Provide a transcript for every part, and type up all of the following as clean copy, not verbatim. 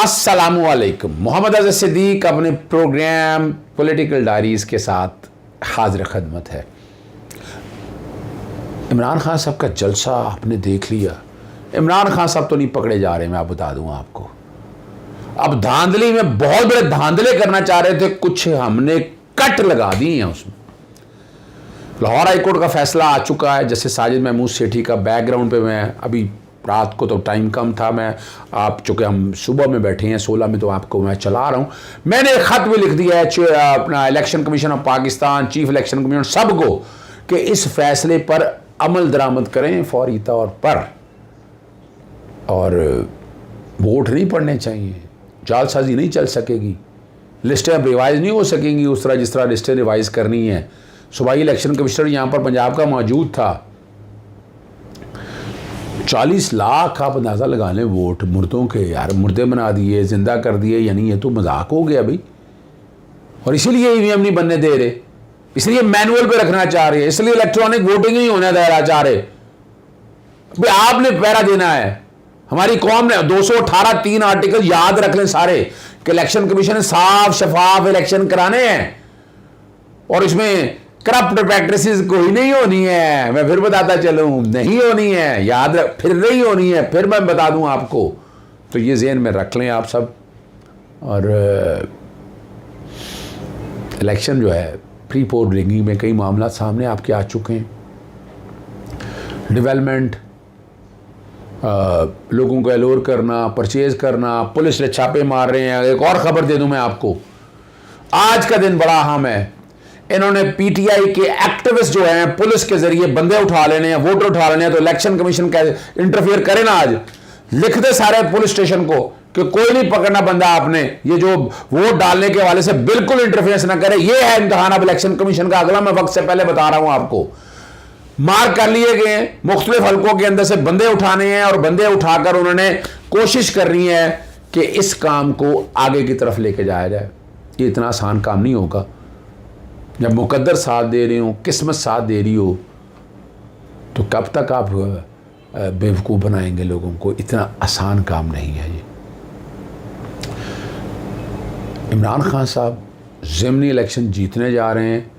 अस्सलामुअलैकुम। मोहम्मद अज़हर सिद्दीक अपने programme political diaries के साथ हाजिर खदमत है। इमरान खान साहब का जलसा आपने देख लिया। इमरान खान साहब तो नहीं पकड़े जा रहे, मैं आप बता दूं आपको। अब धांधली में बहुत बड़े धांधले करना चाह रहे थे, कुछ हमने कट लगा दी हैं उसमें। लाहौर हाई कोर्ट का फैसला आ चुका है। जैसे साजिद महमूद सेठी का बैकग्राउंड पे मैं अभी रात को तो टाइम कम था, मैं आप चूँकि हम सुबह में बैठे हैं 16 में, तो आपको मैं चला रहा हूँ। मैंने एक ख़त भी लिख दिया है अपना election commission of Pakistan, chief election commission सबको, कि इस फैसले पर अमल दरामद करें फौरी तौर पर, और वोट नहीं पड़ने चाहिए, जालसाजी नहीं चल सकेगी, लिस्टें अब रिवाइज़ नहीं हो सकेंगी उस तरह जिस तरह लिस्टें रिवाइज़ करनी है। सूबाई इलेक्शन कमिश्नर यहाँ पर पंजाब का मौजूद था। 40 लाख आप अंदाज़ा लगा लें वोट मुर्दों के, यार मुर्दे बना दिए, जिंदा कर दिए, यानी ये तो मजाक हो गया भाई। और इसीलिए ईवीएम नहीं बनने दे रहे, इसलिए मैनुअल पे रखना चाह रहे हैं, इसलिए इलेक्ट्रॉनिक वोटिंग ही होने देना चाह रहे भाई। आपने पहरा देना है। हमारी कौम ने 218 3 आर्टिकल याद रख लें सारे, कि इलेक्शन कमीशन ने साफ शफाफ इलेक्शन कराने हैं और इसमें करप्ट प्रैक्टिसेस कोई नहीं होनी है। मैं फिर बताता चलूं, नहीं होनी है, याद रख, फिर नहीं होनी है, फिर मैं बता दूं आपको। तो ये ज़हन में रख लें आप सब। और इलेक्शन जो है, प्री पोल रिगिंग में कई मामला सामने आपके आ चुके हैं। डेवलपमेंट, लोगों को एलोर करना, परचेज करना, पुलिस ने छापे मार रहे हैं। एक और ख़बर दे दूं मैं आपको, आज का दिन बड़ा अहम है। इन्होंने पीटीआई के एक्टिविस्ट जो हैं पुलिस के जरिए बंदे उठा लेने हैं, वोटर उठा लेने हैं, तो इलेक्शन कमीशन का इंटरफियर करे ना। आज लिख दे सारे पुलिस स्टेशन को कि कोई नहीं पकड़ना बंदा, आपने ये जो वोट डालने के वाले से बिल्कुल इंटरफेरेंस ना करे। ये है इम्तिहान अब इलेक्शन कमीशन का अगला। मैं वक्त से पहले बता रहा हूं आपको, मार्क कर लिए गए हैं, मुख्तलिफ हल्कों के अंदर से बंदे उठाने हैं और बंदे उठाकर उन्होंने कोशिश करनी है कि इस काम को आगे की तरफ लेके जाया जाए। ये इतना आसान काम नहीं होगा। जब मुकद्दर साथ दे रही हो, किस्मत साथ दे रही हो, तो कब तक आप बेवकूफ़ बनाएंगे लोगों को। इतना आसान काम नहीं है ये। इमरान खान साहब ज़िमनी इलेक्शन जीतने जा रहे हैं।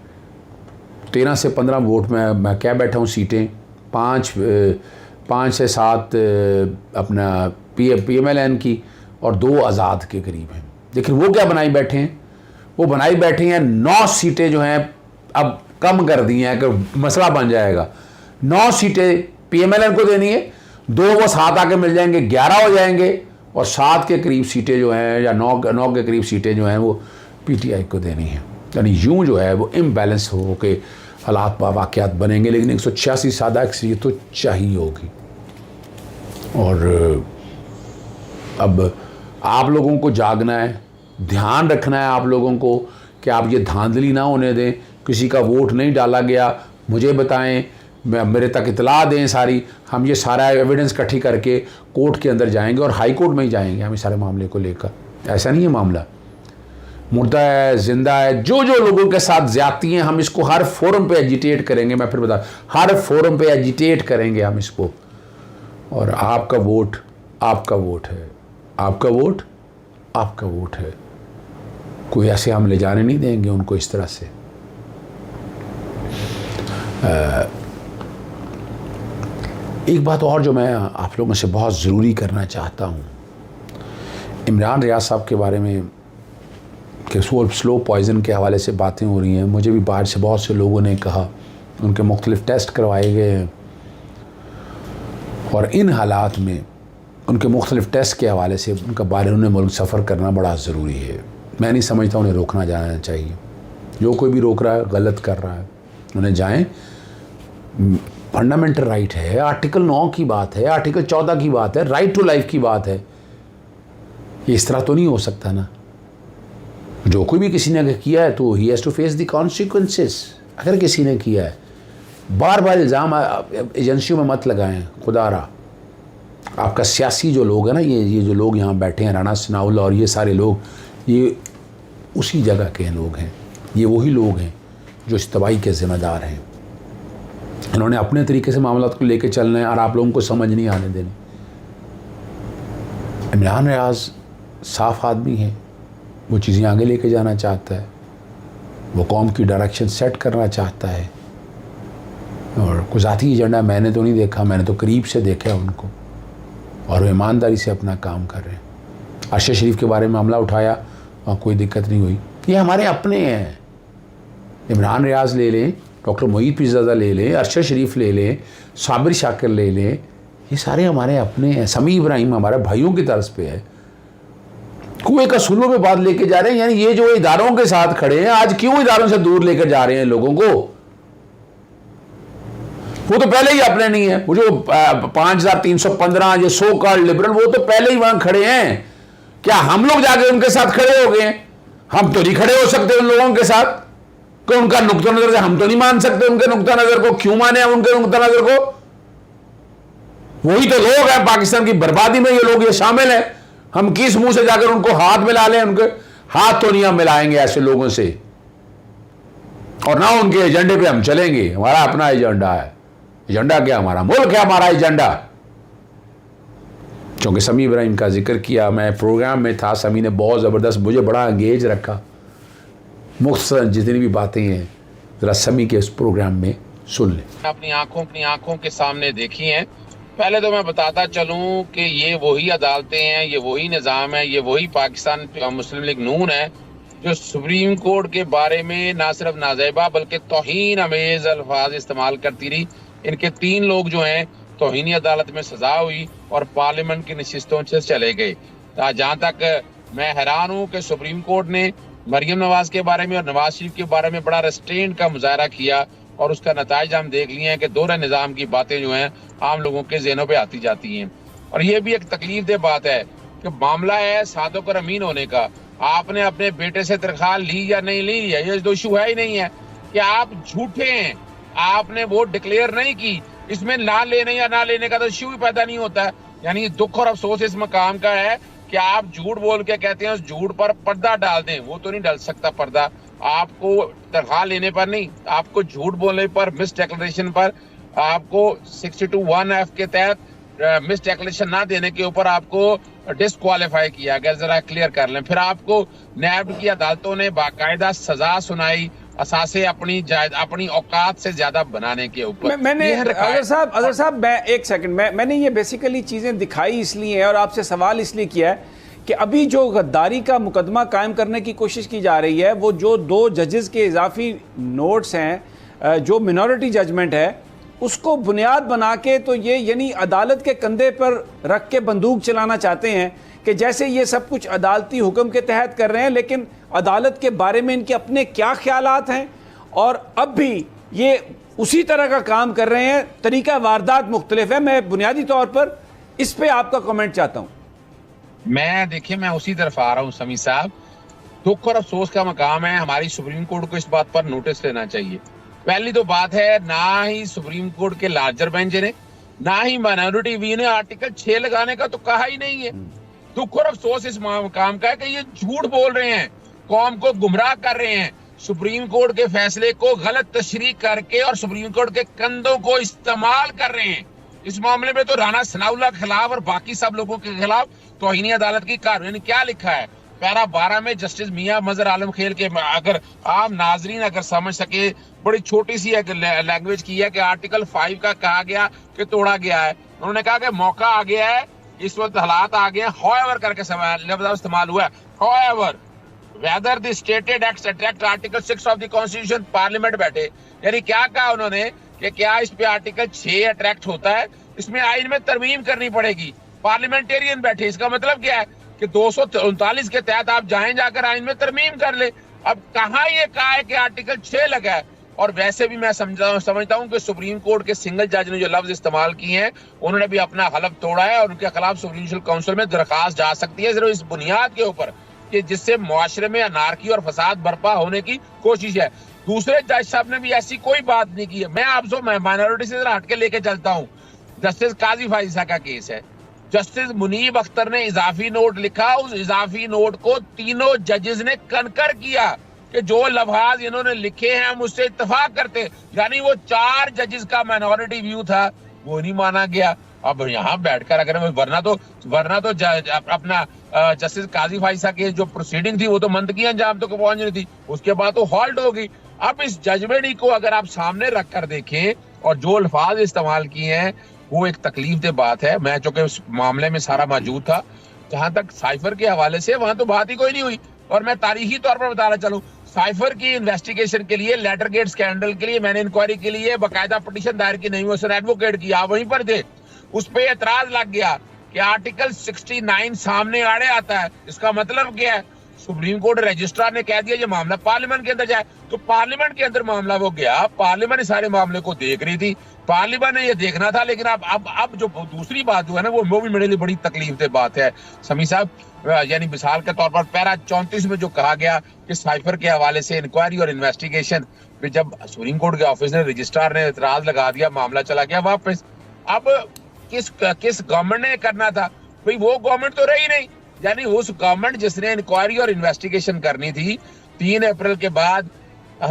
13 से 15 वोट में मैं क्या बैठा हूँ, सीटें 5 से 7 अपना PMLN की और 2 आज़ाद के करीब हैं। लेकिन वो क्या बनाई बैठे हैं, वो बनाई बैठे हैं 9 सीटें जो हैं अब कम कर दी हैं कि मसला बन जाएगा। 9 सीटें PMLN को देनी है, 2 वो 7 आके मिल जाएंगे, 11 हो जाएंगे, और 7 के करीब सीटें जो हैं या 9 के करीब सीटें जो हैं वो PTI को देनी है। यानी यूं जो है वो इम्बैलेंस हो के हालात वाक़यात बनेंगे। लेकिन 186 सादा अक्सरियत तो चाहिए होगी। और अब आप लोगों को जागना है, ध्यान रखना है आप लोगों को कि आप ये धांधली ना होने दें। किसी का वोट नहीं डाला गया, मुझे बताएं, मेरे तक इतला दें सारी। हम ये सारा एविडेंस इकट्ठी करके कोर्ट के अंदर जाएंगे और हाई कोर्ट में ही जाएंगे हम इस सारे मामले को लेकर। ऐसा नहीं है मामला, मुर्दा है, जिंदा है, जो जो लोगों के साथ ज्यादती हैं, हम इसको हर फोरम पे एजिटेट करेंगे। मैं फिर बता, हर फोरम पे एजिटेट करेंगे हम इसको। और आपका वोट आपका वोट है, आपका वोट आपका वोट है। कोई ऐसे हम ले जाने नहीं देंगे उनको इस तरह से। एक बात और जो मैं आप लोगों से बहुत ज़रूरी करना चाहता हूँ, इमरान रियाज साहब के बारे में कि स्लो पॉइज़न के हवाले से बातें हो रही हैं। मुझे भी बाहर से बहुत से लोगों ने कहा, उनके मुख्तलिफ टेस्ट करवाए गए हैं, और इन हालात में उनके मुख्तलिफ टेस्ट के हवाले से उनका बाहरून मुल्क सफ़र करना बड़ा ज़रूरी है। मैं नहीं समझता उन्हें रोकना जाना चाहिए। जो कोई भी रोक रहा है गलत कर रहा है, उन्हें जाएं। फंडामेंटल राइट है, आर्टिकल 9 की बात है, आर्टिकल 14 की बात है, राइट टू लाइफ की बात है। ये इस तरह तो नहीं हो सकता ना। जो कोई भी किसी ने अगर किया है तो he has to face the consequences. अगर किसी ने किया है, बार बार इल्ज़ाम एजेंसियों में मत लगाएं। खुदारा आपका सियासी जो लोग हैं ना, ये जो लोग यहाँ बैठे हैं, राणा सनाउल्लाह और ये सारे लोग, ये उसी जगह के लोग हैं। ये वही लोग हैं जो इस तबाही के ज़िम्मेदार हैं। इन्होंने अपने तरीके से मामला को लेकर चलना है और आप लोगों को समझ नहीं आने देनी। इमरान रियाज साफ आदमी है, वो चीज़ें आगे लेके जाना चाहता है, वो कौम की डायरेक्शन सेट करना चाहता है। और कोई ज़ाती एजेंडा मैंने तो नहीं देखा, मैंने तो करीब से देखा है उनको, और वो ईमानदारी से अपना काम कर रहे हैं। अरशद शरीफ के बारे में मामला उठाया और कोई दिक्कत नहीं हुई, ये हमारे अपने हैं। इमरान रियाज ले लें, डॉक्टर मोईद पीरज़ादा ले लें, अरशद शरीफ ले लें, साबिर शाकिर ले लें, ये सारे हमारे अपने हैं। समी इब्राहिम हमारे भाइयों की तरफ पे है। कुएं का सुलू में बात लेके जा रहे हैं, यानी ये जो इदारों के साथ खड़े हैं, आज क्यों इदारों से दूर लेकर जा रहे हैं लोगों को? वो तो पहले ही अपने नहीं है। वो जो 5315 जो सो कॉल्ड लिबरल, वो तो पहले ही वहां खड़े हैं। क्या हम लोग जाके उनके साथ खड़े हो गए? हम तो नहीं खड़े हो सकते उन लोगों के साथ, कि उनका नुक्ता नजर से हम तो नहीं मान सकते उनके नुक्ता नजर को। क्यों माने हम उनके नुक्ता नजर को? वही तो लोग हैं, पाकिस्तान की बर्बादी में ये लोग ये शामिल हैं। हम किस मुंह से जाकर उनको हाथ मिला लें? उनके हाथ तो नहीं हम मिलाएंगे ऐसे लोगों से, और ना उनके एजेंडे पे हम चलेंगे। हमारा अपना एजेंडा है। एजेंडा क्या? हमारा मुल्क है, हमारा एजेंडा। क्योंकि समी इब्राहिम का जिक्र किया, मैं प्रोग्राम में था, समी ने बहुत ज़बरदस्त मुझे बड़ा एंगेज रखा। मुख्तसर जितनी भी बातें हैं ज़रा समी के इस प्रोग्राम में सुन लें। अपनी आंखों के सामने देखी हैं। पहले तो मैं बताता चलूं कि ये वही अदालतें हैं, ये वही निज़ाम है, ये वही पाकिस्तान मुस्लिम लीग नून है जो सुप्रीम कोर्ट के बारे में ना सिर्फ नाज़ेबा बल्कि तौहीन अमेज अल्फाज इस्तेमाल करती रही। इनके 3 लोग जो हैं तौहीनी अदालत में सजा हुई और पार्लियामेंट की नशिस्तों से चले गए। जहाँ तक मैं हैरान हूँ कि सुप्रीम कोर्ट ने मरियम नवाज के बारे में और नवाज शरीफ के बारे में बड़ा रेस्ट्रेंट का मुजाहरा किया, और उसका नताइज हम देख लिए हैं कि दोहरे निज़ाम की बातें जो हैं आम लोगों के ज़हनों पे आती जाती हैं। और ये भी एक तकलीफ दे बात है कि मामला है सादुक और अमीन होने का। आपने अपने बेटे से तनख्वाह ली या नहीं ली, ये तो इशू है ही नहीं है कि आप झूठे हैं, आपने वोट डिक्लेयर नहीं की। इसमें ना लेने या ना लेने का तो इशू ही पैदा नहीं होता है। यानी दुख और अफसोस इस मकाम का है कि आप झूठ बोल के कहते हैं उस झूठ पर पर्दा डाल दें, वो तो नहीं डाल सकता पर्दा। आपको तनख्वाह लेने पर नहीं, आपको झूठ बोलने पर, मिस डिक्लेरेशन पर, आपको 62(1)(f) के तहत मिस डिक्लेरेशन ना देने के ऊपर आपको डिस्क्वालीफाई किया गया। जरा क्लियर कर लें। फिर आपको नैब की अदालतों ने बाकायदा सजा सुनाई असासे अपनी औकात से ज्यादा बनाने के ऊपर। मैंने अजहर साहब मैं एक सेकंड, मैंने ये बेसिकली चीज़ें दिखाई इसलिए है और आपसे सवाल इसलिए किया है कि अभी जो गद्दारी का मुकदमा कायम करने की कोशिश की जा रही है, वो जो 2 जजेस के इजाफी नोट्स हैं, जो मिनॉरिटी जजमेंट है, उसको बुनियाद बना के तो ये यानी अदालत के कंधे पर रख के बंदूक चलाना चाहते हैं कि जैसे ये सब कुछ अदालती हुक्म के तहत कर रहे हैं, लेकिन अदालत के बारे में इनके अपने क्या ख्यालात हैं और अब भी ये उसी तरह का काम कर रहे हैं। तरीका वारदात मुख्तलिफ है। मैं बुनियादी तौर पर इस पे आपका कमेंट चाहता हूँ। देखिए मैं उसी तरफ आ रहा हूँ समी साहब। दुख और अफसोस का मकाम है, हमारी सुप्रीम कोर्ट को इस बात पर नोटिस लेना चाहिए। पहली तो बात है, ना ही सुप्रीम कोर्ट के लार्जर बेंच ने, ना ही माइनॉरिटी व्यू ने आर्टिकल 6 लगाने का तो कहा ही नहीं है। दुख और अफसोस इस मकाम का है कि ये झूठ बोल रहे हैं, कौम को गुमराह कर रहे हैं, सुप्रीम कोर्ट के फैसले को गलत तशरीह करके और सुप्रीम कोर्ट के कंधों को इस्तेमाल कर रहे हैं। इस मामले में तो राना सनाउल्लाह के खिलाफ और बाकी सब लोगों के खिलाफ तौहीनी अदालत की कार्रवाई। क्या लिखा है पैरा 12 में? जस्टिस मियां मजहर आलम खेल के, अगर आम नाजरीन अगर समझ सके, बड़ी छोटी सी लैंग्वेज की है कि आर्टिकल 5 का कहा गया कि तोड़ा गया है। उन्होंने कहा कि मौका आ गया है, इस वक्त हालात आ गए हैं, however करके लफ्ज़ इस्तेमाल हुआ है, however whether the stated acts attract article 6 of the constitution, parliament बैठे। यानी क्या कहा उन्होंने कि क्या इस पे आर्टिकल 6 अट्रैक्ट होता है, इसमें आइन में तरमीम करनी पड़ेगी। पार्लियामेंटेरियन बैठे, इसका मतलब क्या है कि 239 के तहत आप जाकर आइन में तरमीम कर ले। अब कहाँ ये कहा है कि आर्टिकल 6 लगा है? और वैसे भी मैं समझता हूं कि सुप्रीम कोर्ट के सिंगल जज ने जो लफ्ज इस्तेमाल किए हैं, उन्होंने भी अपना हलफ तोड़ा है और उनके खिलाफ सुप्रीम जुडिशल काउंसिल में दरखास्त जा सकती है, सिर्फ इस बुनियाद के ऊपर कि जिससे मुआशरे में अनारकी और फसाद बर्पा होने की कोशिश है। दूसरे जज साहब ने भी ऐसी कोई बात नहीं की है। मैं माइनॉरिटी से जरा हटके लेके चलता हूँ। जस्टिस काजी फाइजा का केस है, जस्टिस मुनीब अख्तर ने इजाफी नोट लिखा, उस इजाफी नोट को तीनों जजेस ने कनकर किया कि जो लफ्ज इन्होंने लिखे हैं हम उससे इत्तेफाक करते। यानी वो 4 जजेस का माइनॉरिटी व्यू था, वो नहीं माना गया। अब यहाँ बैठकर अगर वरना तो अपना जस्टिस काजी फाइसा के जो प्रोसीडिंग थी वो तो मंतकी अंजाम तक पहुंच रही थी, उसके बाद तो हॉल्ट हो गई। अब इस जजमेंट को अगर आप सामने रख कर देखें और जो अल्फाज इस्तेमाल किए हैं वो एक तकलीफ दे बात है। मैं चूंकि उस मामले में सारा मौजूद था, जहां तक साइफर के हवाले से वहां तो बात ही कोई नहीं हुई। और मैं तारीखी तौर पर बताना चलूं, साइफर की इन्वेस्टिगेशन के लिए, लेटर गेट स्कैंडल के लिए मैंने इंक्वायरी के लिए बाकायदा पिटीशन दायर की, नहीं उसने एडवोकेट किया, वहीं पर थे। उस पर एतराज लग गया कि आर्टिकल 69 सामने आड़े आता है। इसका मतलब क्या है? सुप्रीम कोर्ट रजिस्ट्रार ने कह दिया ये मामला पार्लियामेंट के अंदर जाए, तो पार्लियामेंट के अंदर मामला वो गया। पार्लियामेंट सारे मामले को देख रही थी, पार्लियामेंट ने ये देखना था। लेकिन अब जो दूसरी बात जो है ना, वो भी मेरे लिए बड़ी तकलीफ दे बात है समी साहब। यानी मिसाल के तौर पर पैरा 34 में जो कहा गया कि साइफर के हवाले से इंक्वायरी और इन्वेस्टिगेशन पे जब सुप्रीम कोर्ट के ऑफिस ने, रजिस्ट्रार ने एतराज लगा दिया, मामला चला गया वापस। अब किस गवर्नमेंट ने करना था भाई? वो गवर्नमेंट तो रही नहीं। यानी उस गवर्नमेंट जिसने इंक्वायरी और इन्वेस्टिगेशन करनी थी, 3 अप्रैल के बाद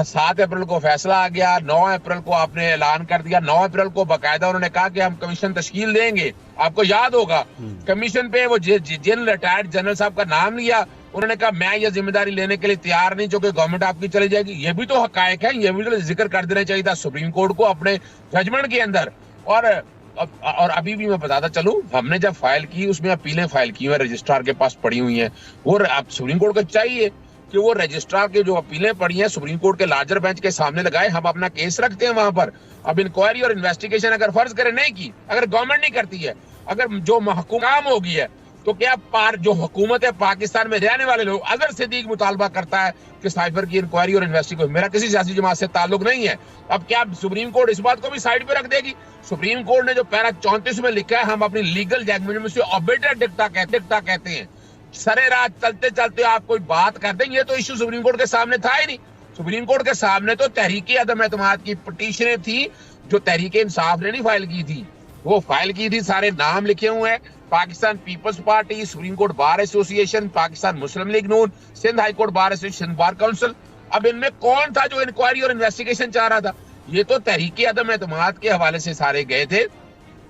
7 अप्रैल को फैसला आ गया, 9 अप्रैल को आपने ऐलान कर दिया। 9 अप्रैल को बाकायदा उन्होंने कहा कि हम कमीशन तश्कील देंगे। आपको याद होगा कमीशन पे वो जिन रिटायर्ड जनरल साहब का नाम लिया, उन्होंने कहा मैं ये जिम्मेदारी लेने के लिए तैयार नहीं, जो कि गवर्नमेंट आपकी चली जाएगी। ये भी तो हकायक है, ये भी तो जिक्र कर देना चाहिए था सुप्रीम कोर्ट को अपने जजमेंट के अंदर। और अभी भी मैं बताता चलूं, हमने जब फाइल की उसमें अपीलें फाइल की हुई रजिस्ट्रार के पास पड़ी हुई हैं। वो सुप्रीम कोर्ट को चाहिए कि वो रजिस्ट्रार के जो अपीलें पड़ी हैं सुप्रीम कोर्ट के लार्जर बेंच के सामने लगाए। हम अपना केस रखते हैं वहां पर। अब इंक्वायरी और इन्वेस्टिगेशन अगर फर्ज करें नहीं की, अगर गवर्नमेंट नहीं करती है, अगर जो महकूम होगी है, तो क्या जो हुकूमत है पाकिस्तान में रहने वाले लोग, अगर सिद्दीक मुतालबा करता है कि साइफर की इंक्वायरी और इन्वेस्टिगेशन, मेरा किसी सियासी जमात से ताल्लुक नहीं है, अब क्या सुप्रीम कोर्ट इस बात को भी साइड पे रख देगी? सुप्रीम कोर्ट ने जो पैरा 34 में लिखा है, हम अपनी लीगल लैंग्वेज में उसे ऑब्जेक्टर डिक्टा कहते हैं। सरे रात चलते चलते आप कोई बात कर दें, ये तो इश्यू सुप्रीम कोर्ट के सामने था ही नहीं। सुप्रीम कोर्ट के सामने तो तहरीक अदम एतमाद की पिटीशनें थी, जो तहरीक इंसाफ ने नहीं फाइल की थी, वो फाइल की थी। सारे नाम लिखे हुए हैं, Pakistan Peoples Party, Supreme Court Bar Association, Pakistan Muslim League Noon, Sindh High Court Bar Association, Bar Council. अब इनमें कौन था जो इंक्वायरी और इन्वेस्टिगेशन चाह रहा था? ये तो तहरीक अदम एतमाद के हवाले से सारे गए थे।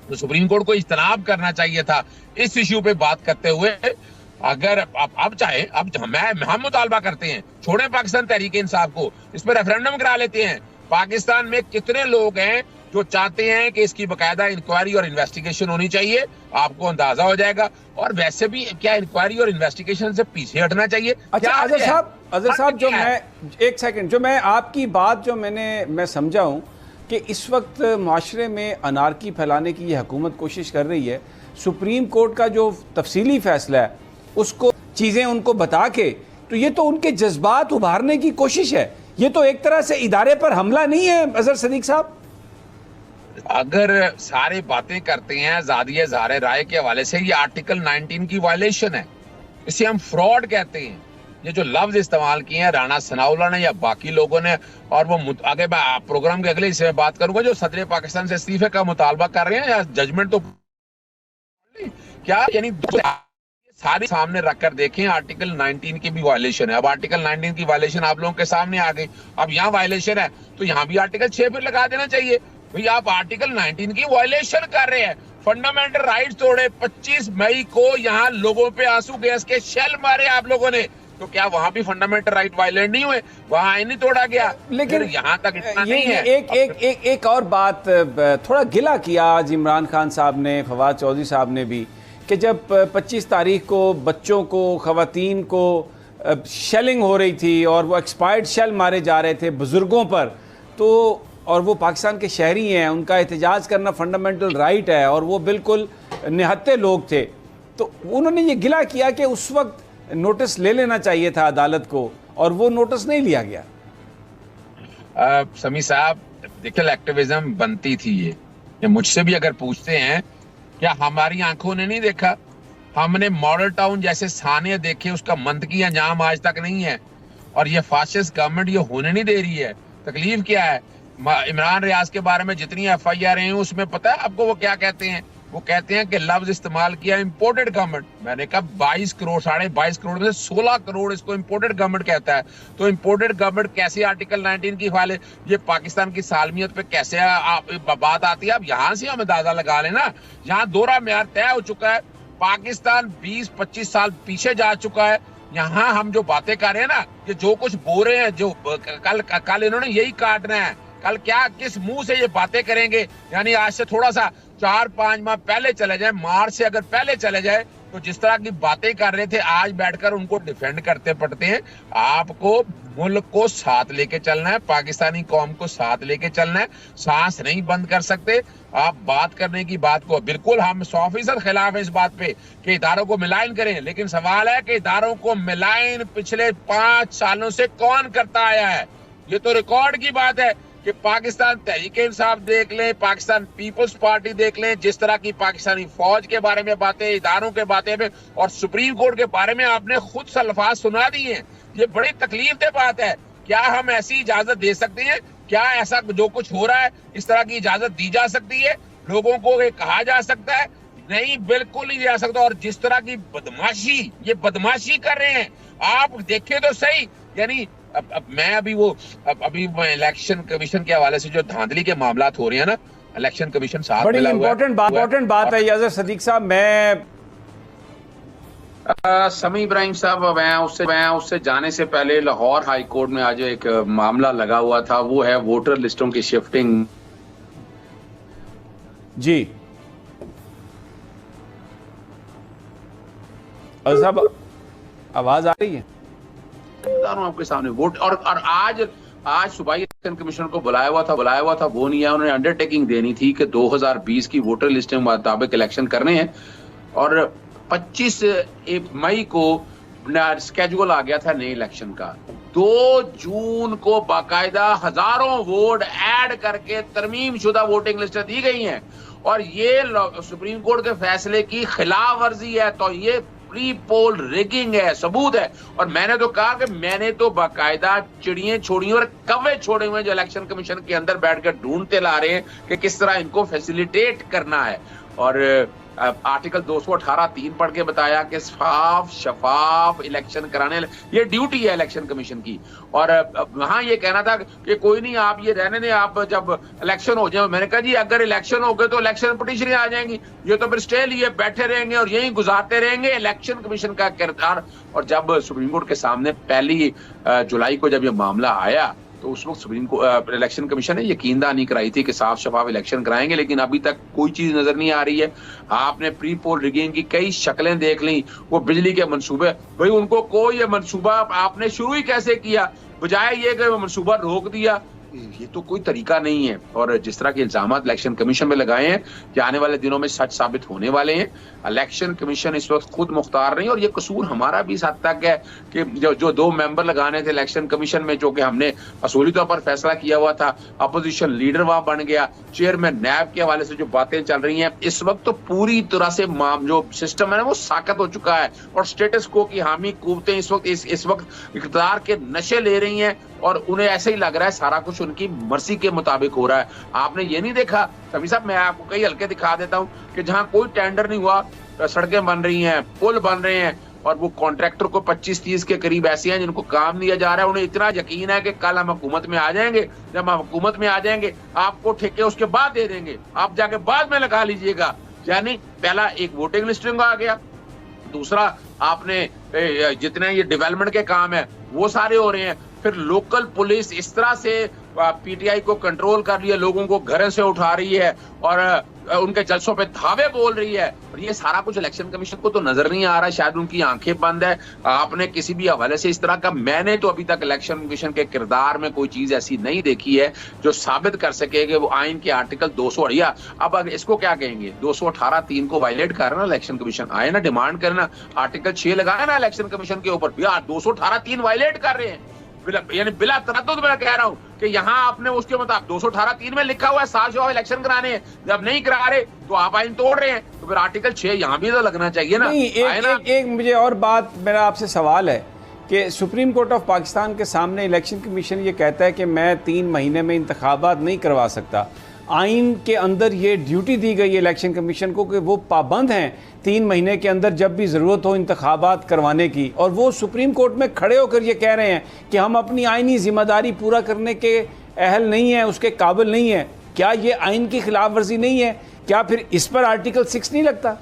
तो सुप्रीम कोर्ट को इज्तनाब करना चाहिए था इस इश्यू पे बात करते हुए। अगर अब चाहे, अब हम मुतालबा करते हैं, छोड़ें पाकिस्तान तहरीक इंसाफ को, इस पर रेफरेंडम करा लेते हैं। पाकिस्तान में कितने लोग हैं जो चाहते हैं कि इसकी बाकायदा इंक्वायरी और इन्वेस्टिगेशन होनी चाहिए, आपको अंदाजा हो जाएगा। और वैसे भी क्या इंक्वायरी और इन्वेस्टिगेशन से पीछे हटना चाहिए? अच्छा अजहर साहब, जो मैं एक सेकंड, जो मैं आपकी बात जो मैं समझा हूं कि इस वक्त माशरे में अनारकी फैलाने की ये हुकूमत कोशिश कर रही है। सुप्रीम कोर्ट का जो तफसीली फैसला है उसको चीज़ें उनको बता के, तो ये तो उनके जज्बात उभारने की कोशिश है। ये तो एक तरह से इदारे पर हमला नहीं है अजहर सदीक साहब? अगर सारे बातें करते हैं आजादी इज़हार राय के हवाले से, ये आर्टिकल 19 की वायलेशन है, इसे हम फ्रॉड कहते हैं। ये जो लफ्ज इस्तेमाल किए हैं राना सनाउल्लाह ने या बाकी लोगों ने, और वो आगे प्रोग्राम के अगले हिस्से में बात करूंगा, जो सदर पाकिस्तान से इस्तीफे का मुतालबा कर रहे हैं या जजमेंट, तो क्या यानी सारे सामने रखकर देखें। आर्टिकल 19 की भी वायलेशन है। अब आर्टिकल 19 की वायलेशन आप लोगों के सामने आ गई। अब यहाँ वायलेशन है तो यहाँ भी आर्टिकल 6 फिर लगा देना चाहिए। भाई आप आर्टिकल 19 की वायलेशन कर रहे हैं, फंडामेंटल राइट्स तोड़े। 25 मई को यहाँ लोगों पे आंसू गैस के शेल मारे आप लोगों ने, तो क्या वहां भी फंडामेंटल राइट वायलेट नहीं हुए? वहां आईन नहीं तोड़ा गया? लेकिन यहाँ तक इतना नहीं है। एक और बात थोड़ा गिला किया आज इमरान खान साहब ने, फवाद चौधरी साहब ने भी, कि जब 25 तारीख को बच्चों को, ख़वातीन को शेलिंग हो रही थी और वो एक्सपायर्ड शेल मारे जा रहे थे बुज़ुर्गों पर, तो और वो पाकिस्तान के शहरी हैं, उनका एहतजाज करना फंडामेंटल राइट है और वो बिल्कुल निहत्ते लोग थे, तो उन्होंने ये गिला किया कि उस वक्त नोटिस ले लेना चाहिए था अदालत को, और वो नोटिस नहीं लिया गया। समी साहब, देखिए एक्टिविज्म बनती थी ये मुझसे भी अगर पूछते हैं, क्या हमारी आंखों ने नहीं देखा? हमने मॉडल टाउन जैसे स्थानीय देखे, उसका मंतकी अंजाम आज तक नहीं है। और ये फाशिस्ट गवर्नमेंट ये होने नहीं दे रही है। तकलीफ क्या है? इमरान रियाज के बारे में जितनी FIR हैं उसमें पता है आपको वो क्या कहते हैं? वो कहते हैं कि लफ्ज इस्तेमाल किया इंपोर्टेड गवर्नमेंट। मैंने कहा 22 करोड़, 22.5 करोड़ में से 16 करोड़ इसको इंपोर्टेड गवर्नमेंट कहता है। तो इंपोर्टेड गवर्नमेंट कैसे आर्टिकल 19 की फाइल, ये पाकिस्तान की सालमियत पे कैसे बात आती है? अब यहाँ से हम अंदाजा लगा लेना, यहाँ दोहरा मेयार तय हो चुका है। पाकिस्तान 20-25 साल पीछे जा चुका है। यहाँ हम जो बातें कर रहे हैं ना, कि जो कुछ बोल रहे हैं, जो कल इन्होंने यही काटना है, कल क्या किस मुंह से ये बातें करेंगे। यानी आज से थोड़ा सा 4-5 माह पहले चले जाए, मार्च से अगर पहले चले जाए, तो जिस तरह की बातें कर रहे थे, आज बैठकर उनको डिफेंड करते पड़ते हैं। आपको मुल्क को साथ लेके चलना है, पाकिस्तानी कौम को साथ लेके चलना है, सांस नहीं बंद कर सकते। आप बात करने की बात को, बिल्कुल हम 100% खिलाफ है इस बात पे कि इदारों को मिलान करें, लेकिन सवाल है कि इदारों को मिलान पिछले 5 सालों से कौन करता आया है। ये तो रिकॉर्ड की बात है कि पाकिस्तान तहरीक-ए-इंसाफ देख लें, पाकिस्तान पीपल्स पार्टी देख लें, जिस तरह की पाकिस्तानी फौज के बारे में बातें, इदारों के बातें में और सुप्रीम कोर्ट के बारे में आपने खुद सल्फाज सुना दिए हैं। ये बड़ी तकलीफदेह बात है। क्या हम ऐसी इजाजत दे सकते हैं? क्या ऐसा जो कुछ हो रहा है, इस तरह की इजाजत दी जा सकती है? लोगों को ये कहा जा सकता है? नहीं, बिल्कुल नहीं जा सकता। और जिस तरह की बदमाशी, ये बदमाशी कर रहे हैं, आप देखें तो सही। यानी अब मैं अभी इलेक्शन कमीशन के हवाले से जो धांधली के मामलात हो रहे हैं ना, इलेक्शन कमीशन साथ बड़ी मिला हुआ है। इंपॉर्टेंट बात है याज़र सदीक साहब। मैं समी इब्राहिम साहब, मैं उससे जाने से पहले लाहौर हाई कोर्ट में आज एक मामला लगा हुआ था, वो है वोटर लिस्टों की शिफ्टिंग। जी साहब, आवाज आ रही है? आपके सामने वोट और आज सुबह इलेक्शन कमीशन को बुलाया हुआ था, वो नहीं है। उन्होंने अंडरटेकिंग देनी थी कि 2020 की वोटर लिस्ट के मुताबिक इलेक्शन करने हैं, और 25 मई को स्केड्यूल आ गया था नए इलेक्शन का। 2 जून को बाकायदा हजारों वोट ऐड करके तरमीम शुदा वोटिंग लिस्ट दी गई हैं, और ये सुप्रीम कोर्ट के फैसले की खिलाफ वर्जी है। तो ये प्री पोल रिगिंग है, सबूत है। और मैंने तो कहा कि मैंने तो बाकायदा चिड़ियां छोड़ी और कौवे छोड़े हुए जो इलेक्शन कमीशन के अंदर बैठकर ढूंढते ला रहे हैं कि किस तरह इनको फैसिलिटेट करना है। और आर्टिकल 218(3) पढ़ के बताया कि साफ शफाफ इलेक्शन कराने, ये ड्यूटी है इलेक्शन कमीशन की। और वहां ये कहना था कि कोई नहीं, आप ये रहने दें, आप जब इलेक्शन हो जाए। मैंने कहा जी, अगर इलेक्शन हो गए तो इलेक्शन पिटीशन आ जाएंगी, ये तो फिर स्टे लिए बैठे रहेंगे और यही गुजारते रहेंगे इलेक्शन कमीशन का किरदार। और जब सुप्रीम कोर्ट के सामने 1 जुलाई को जब ये मामला आया, तो उस वक्त सुप्रीम कोर्ट इलेक्शन कमीशन ने यकीनदहानी कराई थी कि साफ शफाफ इलेक्शन कराएंगे, लेकिन अभी तक कोई चीज नजर नहीं आ रही है। आपने प्री पोल रिगिंग की कई शक्लें देख ली, वो बिजली के मंसूबे, भाई उनको कोई ये मंसूबा आपने शुरू ही कैसे किया, बजाय ये कि वो मंसूबा रोक दिया। ये तो कोई तरीका नहीं है। और जिस तरह के इल्जामात इलेक्शन कमीशन में लगाए हैं कि आने वाले दिनों में सच साबित होने वाले हैं। इलेक्शन कमीशन इस वक्त खुद मुख्तार नहीं, और ये कसूर हमारा भी इस हद तक है कि जो 2 मेंबर लगाने थे इलेक्शन कमीशन में, जो कि हमने असूली तौर पर फैसला किया हुआ था, अपोजिशन लीडर वहां बन गया, चेयरमैन नैब के हवाले से जो बातें चल रही हैं, इस वक्त तो पूरी तरह से जो सिस्टम है ना, वो साकत हो चुका है। और स्टेटस को की हामी कुव्वतें इस वक्त इक़्तिदार के नशे ले रही हैं, और उन्हें ऐसे ही लग रहा है सारा कुछ उनकी मर्जी के मुताबिक हो रहा है। आपने ये नहीं देखा सभी साहब, मैं आपको कई हल्के दिखा देता हूं कि जहां कोई टेंडर नहीं हुआ, सड़कें बन रही हैं, पुल बन रहे हैं, और वो कॉन्ट्रैक्टर को 25-30 के करीब ऐसे हैं जिनको काम दिया जा रहा है। उन्हें इतना यकीन है कि कल हम हुकूमत में आ जाएंगे, जब हम हुकूमत में आ जाएंगे आपको ठेके उसके बाद दे देंगे, आप जाके बाद में लगा लीजिएगा। यानी पहला एक वोटिंग लिस्टिंग आ गया, दूसरा आपने जितने ये डेवलपमेंट के काम है वो सारे हो रहे हैं, फिर लोकल पुलिस इस तरह से पीटीआई को कंट्रोल कर रही है, लोगों को घर से उठा रही है और उनके जलसों पे धावे बोल रही है। और ये सारा कुछ इलेक्शन कमीशन को तो नजर नहीं आ रहा, शायद उनकी आंखें बंद है। आपने किसी भी हवाले से इस तरह का, मैंने तो अभी तक इलेक्शन कमीशन के किरदार में कोई चीज ऐसी नहीं देखी है जो साबित कर सके कि वो आइन के आर्टिकल 200 अब इसको क्या कहेंगे, 218(3) को वायलेट करना इलेक्शन कमीशन, आए ना डिमांड करना, आर्टिकल 6 लगाया ना इलेक्शन कमीशन के ऊपर, 218(3) वायलेट कर रहे हैं, यानी बिला तरद्दुद मैं कह रहा हूं कि यहाँ आपने उसके मुताबिक 218(3) में लिखा हुआ है साफ शफाफ इलेक्शन कराने हैं, जब नहीं करा रहे तो आप आइन तोड़ रहे हैं, तो फिर आर्टिकल 6 यहाँ भी तो लगना चाहिए ना। एक मुझे और बात, मेरा आपसे सवाल है कि सुप्रीम कोर्ट ऑफ पाकिस्तान के सामने इलेक्शन कमीशन ये कहता है कि मैं 3 महीने में इंतखाबात नहीं करवा सकता। आइन के अंदर ये ड्यूटी दी गई है इलेक्शन कमीशन को कि वो पाबंद हैं 3 महीने के अंदर जब भी ज़रूरत हो इंतखाबात करवाने की, और वो सुप्रीम कोर्ट में खड़े होकर ये कह रहे हैं कि हम अपनी आइनी जिम्मेदारी पूरा करने के अहल नहीं हैं, उसके काबिल नहीं हैं। क्या ये आइन की खिलाफ वर्जी नहीं है? क्या फिर इस पर आर्टिकल 6 नहीं लगता?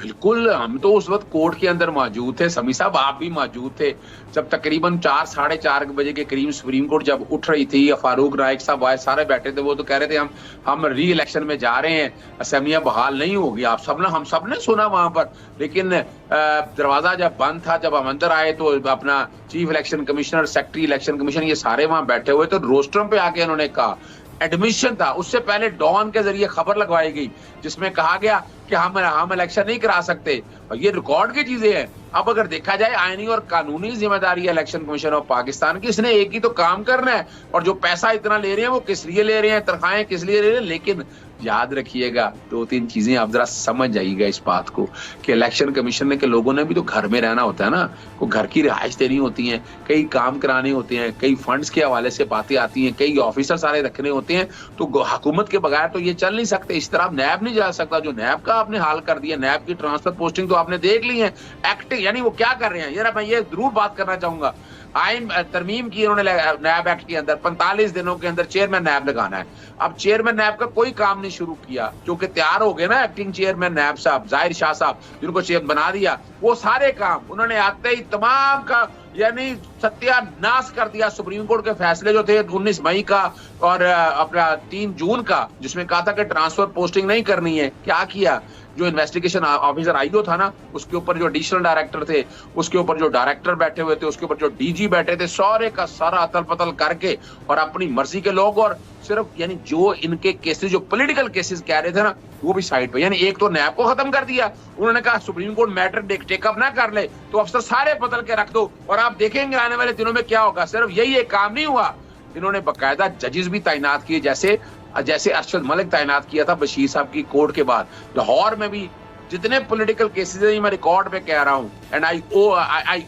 बिल्कुल, हम तो उस वक्त कोर्ट के अंदर मौजूद थे, समी साहब आप भी मौजूद थे, जब तकरीबन 4 साढ़े 4 बजे के करीब सुप्रीम कोर्ट जब उठ रही थी, फारूक नाइक साहब आए, सारे बैठे थे, वो तो कह रहे थे हम री इलेक्शन में जा रहे हैं, असेंबलियां बहाल नहीं होगी। हम सबने सुना वहां पर, लेकिन दरवाजा जब बंद था, जब हम अंदर आए तो अपना chief election commissioner, secretary election commission, ये सारे वहां बैठे हुए, तो रोस्ट्रम पे आके उन्होंने कहा, एडमिशन था, उससे पहले डॉन के जरिए खबर लगवाई गई जिसमें कहा गया कि हम इलेक्शन नहीं करा सकते, और ये रिकॉर्ड की चीजें हैं। अब अगर देखा जाए आईनी और कानूनी जिम्मेदारी है इलेक्शन कमीशन ऑफ पाकिस्तान की, इसने एक ही तो काम करना है, और जो पैसा इतना ले रहे हैं वो किस लिए ले रहे हैं, तनख्वाहें किस लिए ले रहे हैं। लेकिन याद रखिएगा 2-3 चीजें आप जरा समझ जाइएगा इस बात को कि इलेक्शन कमीशन के लोगों ने भी तो घर में रहना होता है ना, वो घर की रिहाइश देनी होती है, कई काम कराने होते हैं, कई फंड्स के हवाले से बातें आती हैं, कई ऑफिसर सारे रखने होते हैं, तो हुकूमत के बगैर तो ये चल नहीं सकते। इस तरह नैब नहीं जा सकता, जो नैब का आपने हाल कर दिया, नैब की ट्रांसफर पोस्टिंग तो आपने देख ली है, एक्टिंग यानी वो क्या कर रहे हैं, यार मैं ये जरूर बात करना चाहूंगा, आइन तरमीम की उन्होंने नैब एक्ट के अंदर 45 दिनों के अंदर चेयरमैन नैब लगाना है। अब चेयरमैन नैब का कोई काम नहीं शुरू किया, क्योंकि तैयार हो गए ना एक्टिंग चेयरमैन नैब साहब जाहिर शाह साहब, जिनको चेयर बना दिया, वो सारे काम उन्होंने आते ही तमाम का यानी सत्यानाश कर दिया। सुप्रीम कोर्ट के फैसले जो थे 19 मई का और अपना 3 जून का, जिसमें कहा था कि ट्रांसफर पोस्टिंग नहीं करनी है, क्या किया, जो इन्वेस्टिगेशन ऑफिसर आईओ था ना, उसके ऊपर जो एडिशनल डायरेक्टर थे, उसके ऊपर जो डायरेक्टर बैठे हुए थे, उसके ऊपर जो डीजी बैठे थे, सारे का सारा अतल पतल करके और अपनी मर्जी के लोग, और सिर्फ यानी जो इनके केसेस, जो पॉलिटिकल केसेस कह रहे थे ना, वो भी साइड पे, यानी एक तो नैब को खत्म कर दिया। उन्होंने कहा सुप्रीम कोर्ट मैटर टेकअप ना कर ले तो अफसर सारे बदल के रख दो, और आप देखेंगे आने वाले दिनों में क्या होगा। सिर्फ यही एक काम नहीं हुआ, इन्होंने बकायदा जजेस भी तैनात किए, जैसे अरशद मलिक तैनात किया था बशीर साहब की कोर्ट के बाद। लाहौर में भी जितने पॉलिटिकल केसेस हैं, मैं रिकॉर्ड पे कह रहा हूं, एंड आई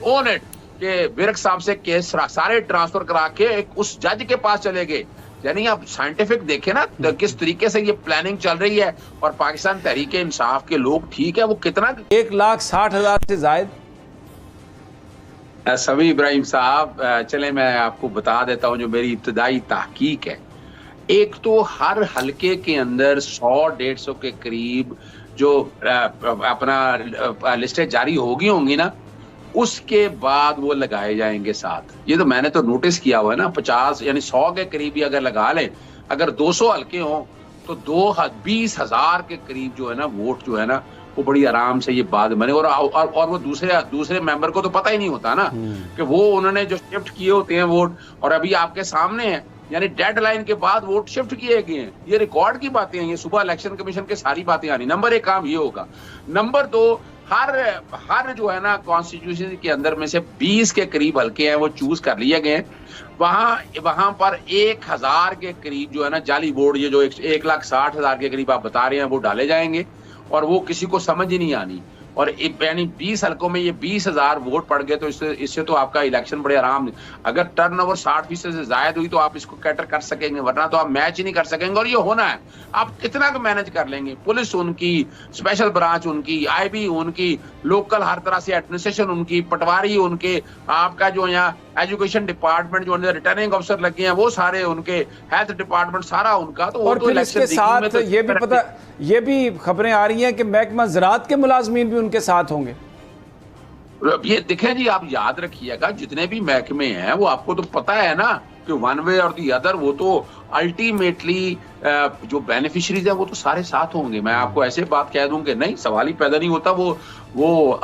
ओन इट, कि विरक साहब से केस सारे ट्रांसफर करा के एक उस जज के पास चले गए। यानी आप साइंटिफिक देखें ना तो किस तरीके से ये प्लानिंग चल रही है, और पाकिस्तान तहरीक इंसाफ के लोग ठीक है, वो कितना 1,60,000 से ज्यादा। सभी इब्राहिम साहब, चले मैं आपको बता देता हूं जो मेरी इब्तदाई तहकीक है। एक तो हर हलके के अंदर 100-150 के करीब जो अपना लिस्टें जारी होंगी ना, उसके बाद वो लगाए जाएंगे साथ। ये तो मैंने तो नोटिस किया हुआ है ना, 50 यानी 100 के करीब भी अगर लगा लें, अगर 200 हलके हों तो 20,000 के करीब जो है ना वोट जो है ना, वो बड़ी आराम से ये बात बने। और वो दूसरे मेंबर को तो पता ही नहीं होता ना कि वो उन्होंने जो शिफ्ट किए होते हैं वोट, और अभी आपके सामने है, यानी डेडलाइन के बाद वोट शिफ्ट किए गए हैं। ये रिकॉर्ड की बातें हैं, ये सुबह इलेक्शन कमीशन के सारी बातें आनी। नंबर 1 काम ये होगा। नंबर 2, हर जो है ना कॉन्स्टिट्यूशन के अंदर में से 20 के करीब हलके हैं वो चूज कर लिए गए। वहां पर 1,000 के करीब जो है ना जाली वोट, ये जो 1,60,000 के करीब आप बता रहे हैं, वो डाले जाएंगे, और वो किसी को समझ ही नहीं आनी। और यानी 20 हलकों में ये 20,000 वोट पड़ गए, तो इससे तो आपका इलेक्शन बड़े आराम, अगर टर्नओवर 60% से ज्यादा हुई तो आप इसको कैटर कर सकेंगे, वरना तो आप मैच ही नहीं कर सकेंगे। और ये होना है, आप कितना को मैनेज कर लेंगे, पुलिस उनकी, स्पेशल ब्रांच उनकी, आईबी उनकी, लोकल हर तरह से एडमिनिस्ट्रेशन उनकी, पटवारी उनके, आपका जो यहाँ एजुकेशन डिपार्टमेंट जो रिटर्निंग अफसर लगे हैं वो सारे उनके, हेल्थ डिपार्टमेंट सारा उनका। तो और फिर इसके साथ तो ये भी पता, ये भी खबरें आ रही हैं कि महकमा ज़राअत के मुलाजमीन भी उनके साथ होंगे। ये देखें जी, आप याद रखिएगा जितने भी महकमे हैं वो आपको तो पता है ना कि वन वे और दी अदर वो तो अल्टीमेटली जो बेनिफिशरीज है वो तो सारे साथ होंगे। मैं आपको ऐसे बात कह दूं कि नहीं, सवाल ही पैदा नहीं होता। वो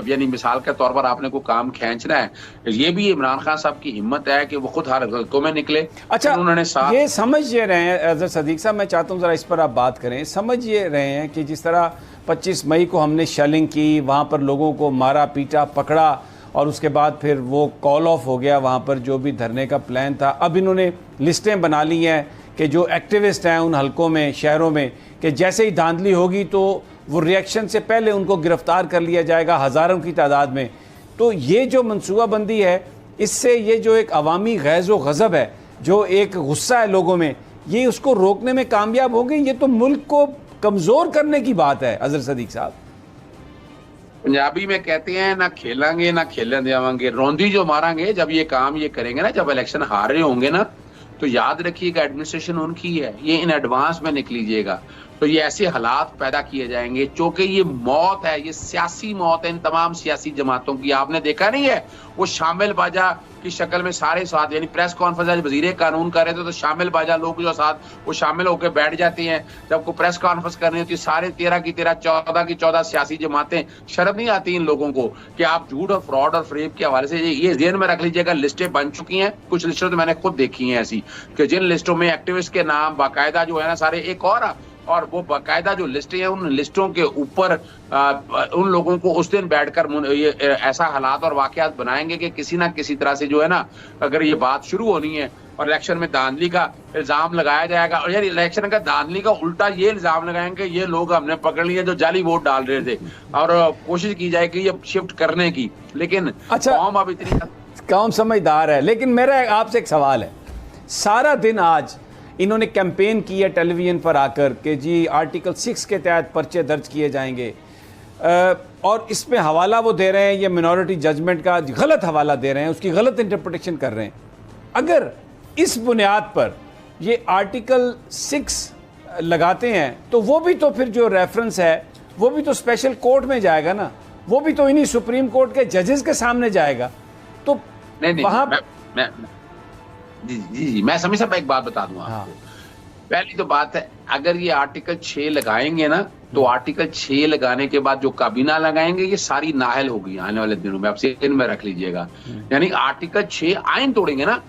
यानी मिसाल के तौर पर आपने को काम खींचना है, ये भी इमरान खान साहब की हिम्मत है कि वो खुद हर हलकों में निकले। अच्छा, उन्होंने ये समझ ये रहे हैं अजहर सदीक साहब, मैं चाहता हूँ ज़रा इस पर आप बात करें। समझ ये रहे हैं कि जिस तरह 25 मई को हमने शेलिंग की, वहाँ पर लोगों को मारा पीटा पकड़ा, और उसके बाद फिर वो कॉल ऑफ हो गया वहाँ पर जो भी धरने का प्लान था। अब इन्होंने लिस्टें बना ली हैं कि जो एक्टिविस्ट हैं उन हलकों में, शहरों में, कि जैसे ही धांधली होगी तो वो रिएक्शन से पहले उनको गिरफ्तार कर लिया जाएगा हज़ारों की तादाद में। तो ये जो मनसूबाबंदी है, इससे ये जो एक अवामी गैज़ व गज़ब है, जो एक गुस्सा है लोगों में, ये उसको रोकने में कामयाब होंगे। ये तो मुल्क को कमज़ोर करने की बात है अजहर सदीक साहब। पंजाबी में कहते हैं ना खेलेंगे ना खेलन देवांगे, रौंदी जो मारेंगे जब ये काम ये करेंगे ना, जब इलेक्शन हार रहे होंगे ना, तो याद रखिएगा एडमिनिस्ट्रेशन उनकी है, ये इन एडवांस में निकल लीजिएगा। तो ये ऐसे हालात पैदा किए जाएंगे, चूंकि ये मौत है, ये सियासी मौत है इन तमाम सियासी जमातों की। आपने देखा नहीं है वो शामिल बाजा की शक्ल में सारे साथ, यानी प्रेस कॉन्फ्रेंस आज वजीर कानून कर रहे थे तो शामिल बाजा लोग जो साथ वो शामिल होकर बैठ जाते हैं, जब को प्रेस कॉन्फ्रेंस करनी होती है सारे 13 की 13 14 की 14 सियासी जमातें। शर्म नहीं आती इन लोगों को कि आप झूठ और फ्रॉड और फ्रेब के हवाले से ये जेहन में रख लीजिएगा। लिस्टें बन चुकी हैं, कुछ लिस्टें तो मैंने खुद देखी हैं ऐसी कि जिन लिस्टों में एक्टिविस्ट के नाम बाकायदा जो है ना सारे एक और वो बाकायदा जो लिस्टें हैं उन लिस्टों के ऊपर उन लोगों को उस दिन बैठकर ये ऐसा हालात और वाकयात बनाएंगे कि किसी ना किसी तरह से जो है ना, अगर ये बात शुरू होनी है और इलेक्शन में धांधली का इल्जाम लगाया जाएगा, और यार इलेक्शन का धांधली का उल्टा ये इल्जाम लगाएंगे ये लोग हमने पकड़ लिए जो जाली वोट डाल रहे थे, और कोशिश की जाए कि ये शिफ्ट करने की। लेकिन अच्छा, कौम अब इतनी कौम समझदार है। लेकिन मेरा आपसे एक सवाल है, सारा दिन आज इन्होंने कैंपेन की है टेलीविज़न पर आकर कि जी आर्टिकल 6 के तहत पर्चे दर्ज किए जाएंगे, और इसमें हवाला वो दे रहे हैं, ये मिनॉरिटी जजमेंट का गलत हवाला दे रहे हैं, उसकी गलत इंटरप्रिटेशन कर रहे हैं। अगर इस बुनियाद पर ये आर्टिकल 6 लगाते हैं तो वो भी तो फिर जो रेफरेंस है वो भी तो स्पेशल कोर्ट में जाएगा ना, वो भी तो इन्हीं सुप्रीम कोर्ट के जजेस के सामने जाएगा। तो नहीं वहाँ जी मैं समी साहब एक बात बता दूं आपको। पहली तो बात है, अगर ये आर्टिकल 6 लगाएंगे ना तो आर्टिकल 6 लगाने के बाद जो काबीना लगाएंगे ये सारी नाहल होगी आने वाले दिनों में, आप सेकंड में रख लीजिएगा। यानी आर्टिकल 6 आइन तोड़ेंगे ना,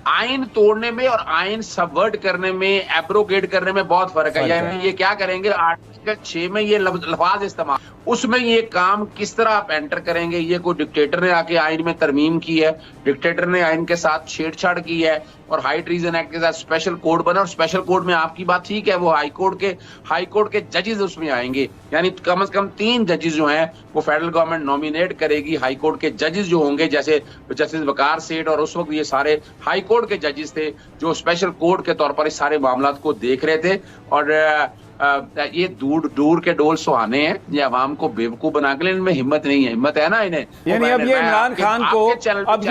आइन तोड़ने में और आइन सबवर्ट करने में, एब्रोगेट करने में बहुत फर्क है। यानी ये क्या करेंगे, आर्टिकल 6 में ये लफ्ज इस्तेमाल, उसमें ये काम किस तरह आप एंटर करेंगे। ये कोई डिक्टेटर ने आके आइन में तरमीम की है, डिक्टेटर ने आइन के साथ छेड़छाड़ की है और हाई ट्रीजन एक्ट के साथ स्पेशल कोर्ट बना, और स्पेशल कोर्ट में आपकी बात ठीक है, वो हाई कोर्ट के जजेस उसमें आएंगे। यानी कम से कम 3 जजेस जो हैं वो फेडरल गवर्नमेंट नॉमिनेट करेगी। हाई कोर्ट के जजेस जो होंगे, जैसे जस्टिस वकार सेठ, और उस वक्त ये सारे हाई कोर्ट के जजेस थे जो स्पेशल कोर्ट के तौर पर इस सारे मामलात को देख रहे थे। और ये दूर के डोल सुहाने हैं, ये अवाम को बेवकूफ बना के, इनमें हिम्मत नहीं है, हिम्मत है ना इन्हें। यानी अब ये इमरान खान को अब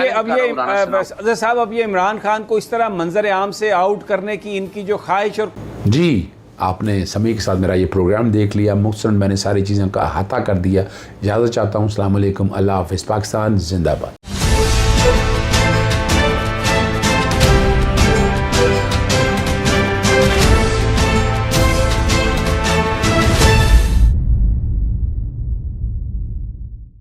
ये इमरान खान को इस तरह मंजर आम से आउट करने की इनकी जो ख्वाहिश। और जी आपने समी के साथ मेरा ये प्रोग्राम देख लिया, मुख्तसरन मैंने सारी चीज़ों का अहाता कर दिया। इजाज़त चाहता हूँ, अस्सलाम वालेकुम, अल्लाह हाफ़िज़, पाकिस्तान जिंदाबाद।